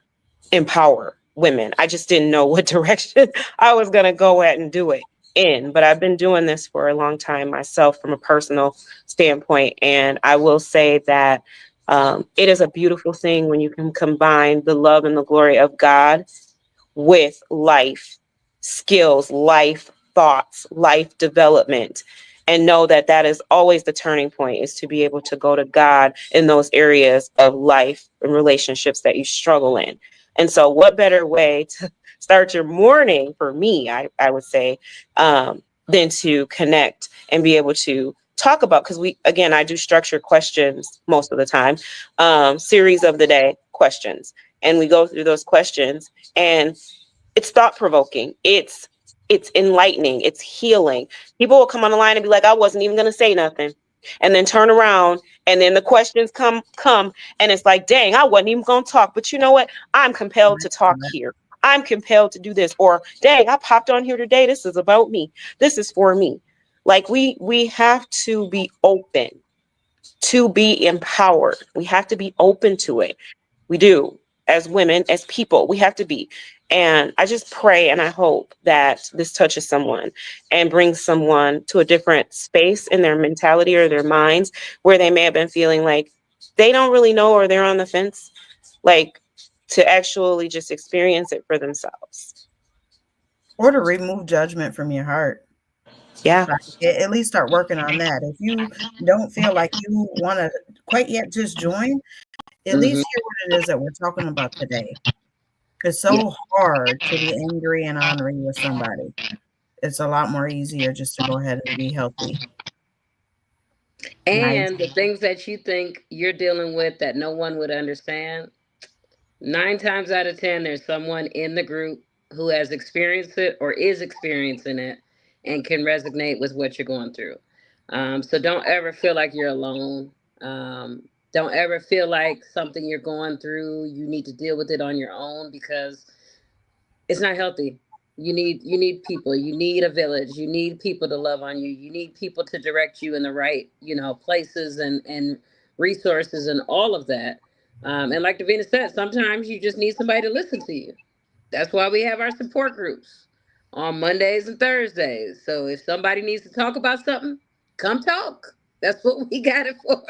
empower women. I just didn't know what direction I was going to go at and do it in. But I've been doing this for a long time myself from a personal standpoint. And I will say that it is a beautiful thing when you can combine the love and the glory of God with life skills, life thoughts, life development, and know that that is always the turning point, is to be able to go to God in those areas of life and relationships that you struggle in. And so what better way to start your morning for me, I would say, than to connect and be able to talk about, because I do structured questions most of the time, series of the day questions. And we go through those questions, and it's thought-provoking. It's enlightening. It's healing. People will come on the line and be like, I wasn't even going to say nothing. And then turn around, and then the questions come, and it's like, dang, I wasn't even going to talk. But you know what? I'm compelled to talk here. I'm compelled to do this. Or, dang, I popped on here today. This is about me. This is for me. Like, we have to be open to be empowered. We have to be open to it. We do. As women, as people, we have to be. And I just pray and I hope that this touches someone and brings someone to a different space in their mentality or their minds, where they may have been feeling like they don't really know, or they're on the fence, like, to actually just experience it for themselves. Or to remove judgment from your heart. Yeah. Like, at least start working on that. If you don't feel like you want to quite yet just join, at least hear what it is that we're talking about today. It's so hard to be angry and angry with somebody. It's a lot more easier just to go ahead and be healthy. And the things that you think you're dealing with that no one would understand, 9 times out of 10, there's someone in the group who has experienced it or is experiencing it and can resonate with what you're going through. So don't ever feel like you're alone. Don't ever feel like something you're going through, you need to deal with it on your own, because it's not healthy. You need people. You need a village. You need people to love on you. You need people to direct you in the right, places and resources and all of that. And like Davina said, sometimes you just need somebody to listen to you. That's why we have our support groups on Mondays and Thursdays. So if somebody needs to talk about something, come talk. That's what we got it for.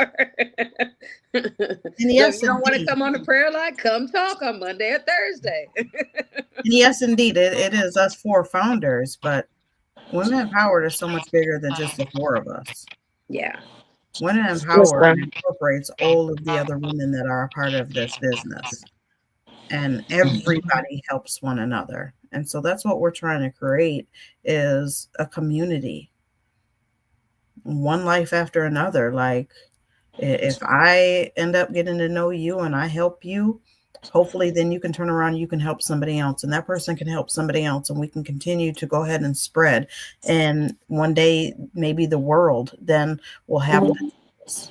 Yes, so if you don't want to come on the prayer line, come talk on Monday or Thursday. Yes, indeed. It is us 4 founders, but Women Empowered is so much bigger than just the 4 of us. Yeah. Women Empowered incorporates all of the other women that are a part of this business. And everybody helps one another. And so that's what we're trying to create, is a community. One life after another. Like, if I end up getting to know you and I help you, hopefully then you can turn around and you can help somebody else, and that person can help somebody else, and we can continue to go ahead and spread. And one day, maybe the world then will have this.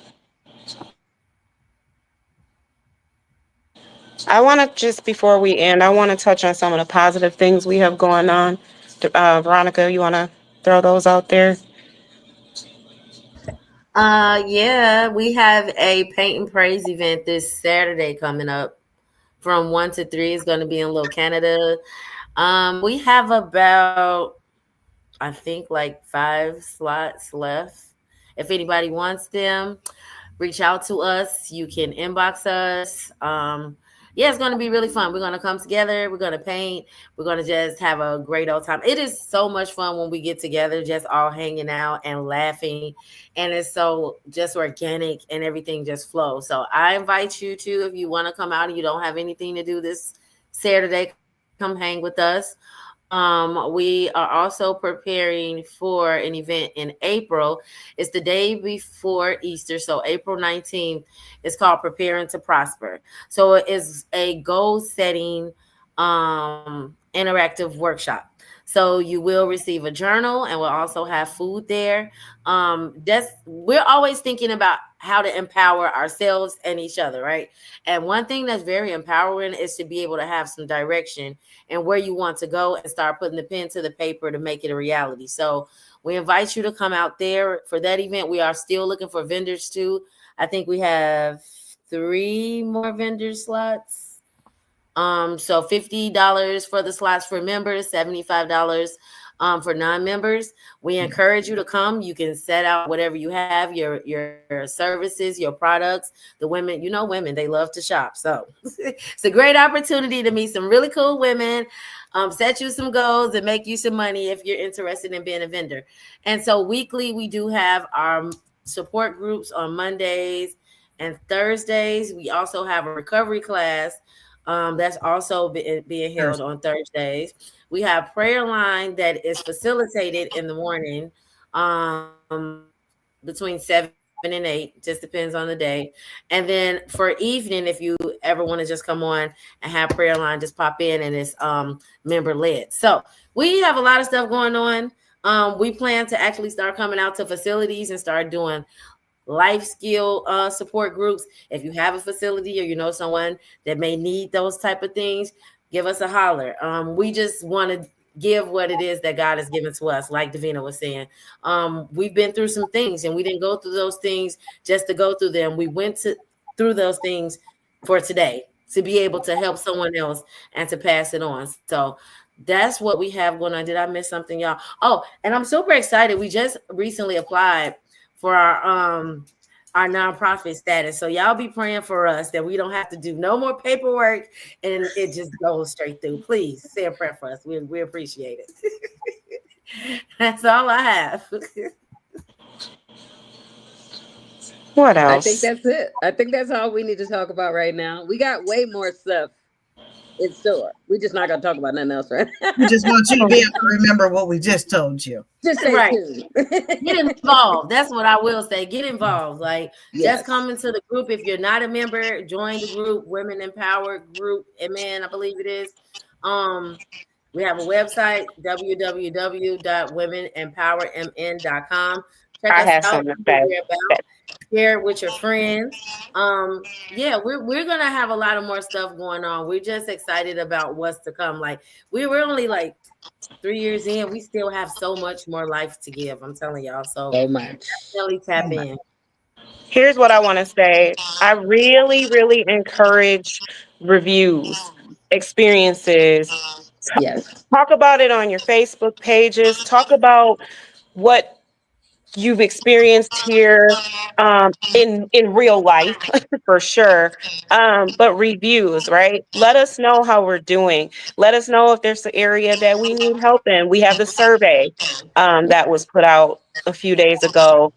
I want to, just before we end, I want to touch on some of the positive things we have going on. Veronica, you want to throw those out there? Yeah, we have a Paint and Praise event this Saturday coming up from 1 to 3. It's going to be in Little Canada. We have about, I think, like 5 slots left. If anybody wants them, reach out to us. You can inbox us. Yeah, it's going to be really fun. We're going to come together. We're going to paint. We're going to just have a great old time. It is so much fun when we get together, just all hanging out and laughing. And it's so just organic and everything just flows. So I invite you to, if you want to come out and you don't have anything to do this Saturday, come hang with us. We are also preparing for an event in April. It's the day before Easter, so April 19th. It's called Preparing to Prosper. So it is a goal-setting interactive workshop. So you will receive a journal, and we'll also have food there. We're always thinking about how to empower ourselves and each other, right? And one thing that's very empowering is to be able to have some direction and where you want to go and start putting the pen to the paper to make it a reality. So we invite you to come out there for that event. We are still looking for vendors too. I think we have 3 more vendor slots. So $50 for the slots for members, $75 for non-members. We encourage you to come. You can set out whatever you have, your services, your products. The women, you know, women, they love to shop. So it's a great opportunity to meet some really cool women, set you some goals and make you some money if you're interested in being a vendor. And so weekly, we do have our support groups on Mondays and Thursdays. We also have a recovery class that's also being held on Thursdays. We have prayer line that is facilitated in the morning between 7 and 8, just depends on the day. And then for evening, if you ever want to just come on and have prayer line, just pop in, and it's member led. So we have a lot of stuff going on. We plan to actually start coming out to facilities and start doing life skill support groups. If you have a facility or you know someone that may need those type of things, give us a holler. We just want to give what it is that God has given to us. Like Davina was saying, we've been through some things, and we didn't go through those things just to go through them. We went through those things for today, to be able to help someone else and to pass it on. So that's what we have going on. Did I miss something, y'all? Oh, and I'm super excited. We just recently applied for our nonprofit status. So y'all be praying for us that we don't have to do no more paperwork and it just goes straight through. Please say a prayer for us. We appreciate it. That's all I have. What I else? think that's it. I think that's all we need to talk about right now. We got way more stuff in store. We're just not going to talk about nothing else, right? We just want you to be able to remember what we just told you. Just stay Right. tuned. Get involved. That's what I will say. Get involved. Like, Yes. just come into the group. If you're not a member, join the group, Women Empowered Group. Amen. I believe it is. We have a website, www.womenempowermn.com. Check I us have out. something to See what say. we're about. Share it with your friends. Yeah, we're gonna have a lot of more stuff going on. We're just excited about what's to come. Like, we're only like 3 years in. We still have so much more life to give. I'm telling y'all. So So much. definitely tap in. Here's what I want to say. I really, really encourage reviews, experiences. Yes. Talk about it on your Facebook pages. Talk about what you've experienced here in real life for sure. But reviews, right? Let us know how we're doing. Let us know if there's an area that we need help in. We have the survey that was put out a few days ago.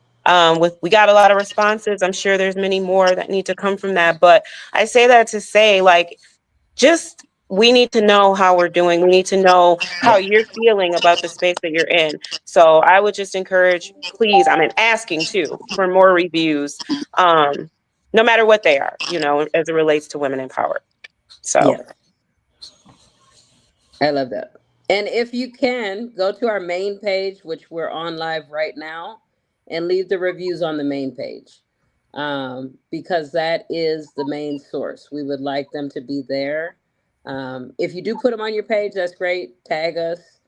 We got a lot of responses. I'm sure there's many more that need to come from that. But I say that to say, like, just we need to know how we're doing. We need to know how you're feeling about the space that you're in. So I would just encourage, please, I mean, asking too for more reviews, no matter what they are, you know, as it relates to women empowered. So Yes. I love that. And if you can, go to our main page, which we're on live right now, and leave the reviews on the main page, because that is the main source. We would like them to be there. If you do put them on your page, that's great. Tag us,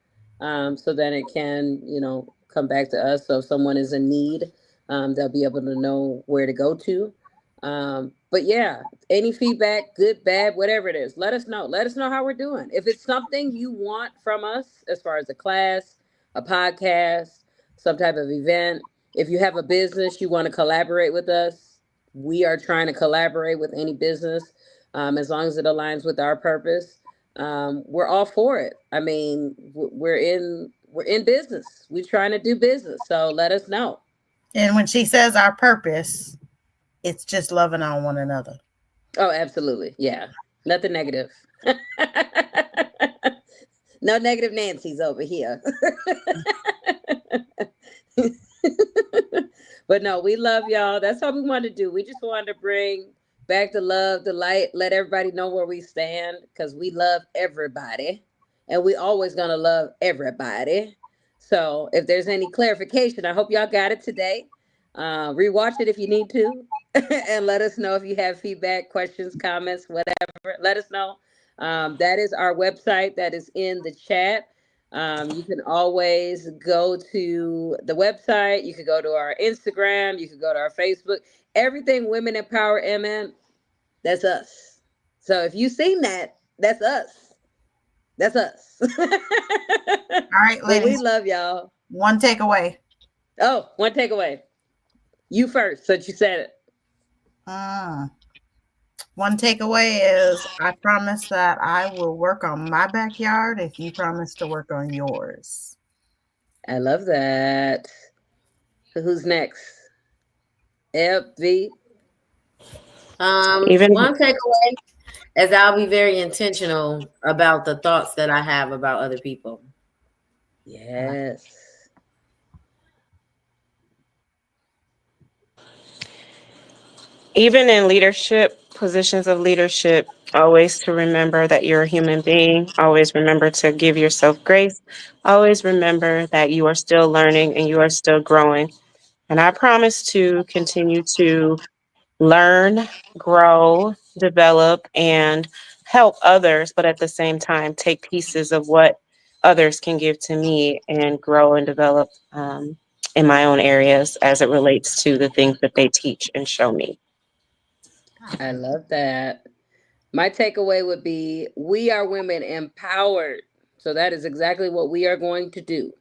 so then it can, you know, come back to us. So if someone is in need, they'll be able to know where to go to. But yeah, any feedback, good, bad, whatever it is, let us know. Let us know how we're doing. If it's something you want from us, as far as a class, a podcast, some type of event, if you have a business, you want to collaborate with us, we are trying to collaborate with any business, as long as it aligns with our purpose. We're all for it. I mean, we're in business. We're trying to do business. So let us know. And when she says our purpose, it's just loving on one another. Oh, absolutely. Yeah. Nothing negative. No negative Nancy's over here. But no, we love y'all. That's all we want to do. We just wanted to bring back the love, the light, let everybody know where we stand, because we love everybody and we always gonna love everybody. So if there's any clarification, I hope y'all got it today. Rewatch it if you need to. And let us know if you have feedback, questions, comments, whatever. Let us know. That is our website that is in the chat. You can always go to the website. You could go to our Instagram. You could go to our Facebook. Everything Women Empower MN, that's us. So if you've seen that, That's us. That's us. All right, But we ladies, love y'all. one takeaway. Oh, one takeaway. You first, since you said it. One takeaway is I promise that I will work on my backyard if you promise to work on yours. I love that. So who's next? FV. Even- One takeaway is I'll be very intentional about the thoughts that I have about other people. Yes. Even in leadership, positions of leadership, always to remember that you're a human being. Always remember to give yourself grace. Always remember that you are still learning and you are still growing. And I promise to continue to learn, grow, develop, and help others, but at the same time, take pieces of what others can give to me and grow and develop in my own areas as it relates to the things that they teach and show me. I love that. My takeaway would be we are women empowered. So that is exactly what we are going to do.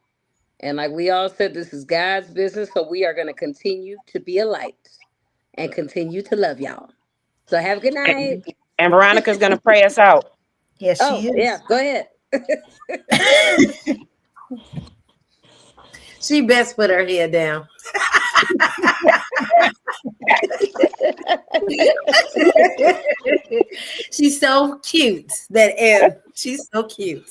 And like we all said, this is God's business. So we are going to continue to be a light and continue to love y'all. So have a good night. And Veronica's going to pray us out. Yes, Oh, she is. yeah, go ahead. She best put her head down. She's so cute, that M. She's so cute.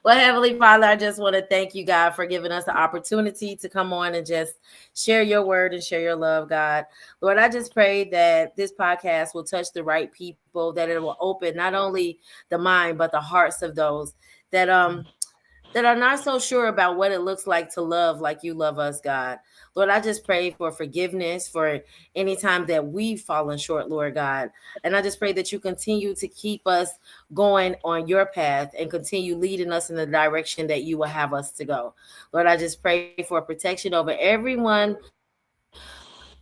Well, Heavenly Father, I just want to thank you, God, for giving us the opportunity to come on and just share your word and share your love, God. Lord, I just pray that this podcast will touch the right people, that it will open not only the mind, but the hearts of those that are not so sure about what it looks like to love like you love us, God. Lord, I just pray for forgiveness for any time that we've fallen short, Lord God. And I just pray that you continue to keep us going on your path and continue leading us in the direction that you will have us to go. Lord, I just pray for protection over everyone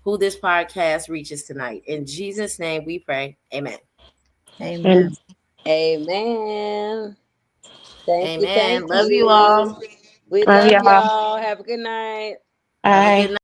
who this podcast reaches tonight. In Jesus' name we pray. Amen. Amen. Amen. Thank you. Amen. Thank Love you all. We Love love y'all. y'all. Have a good night. Have a Bye. good night.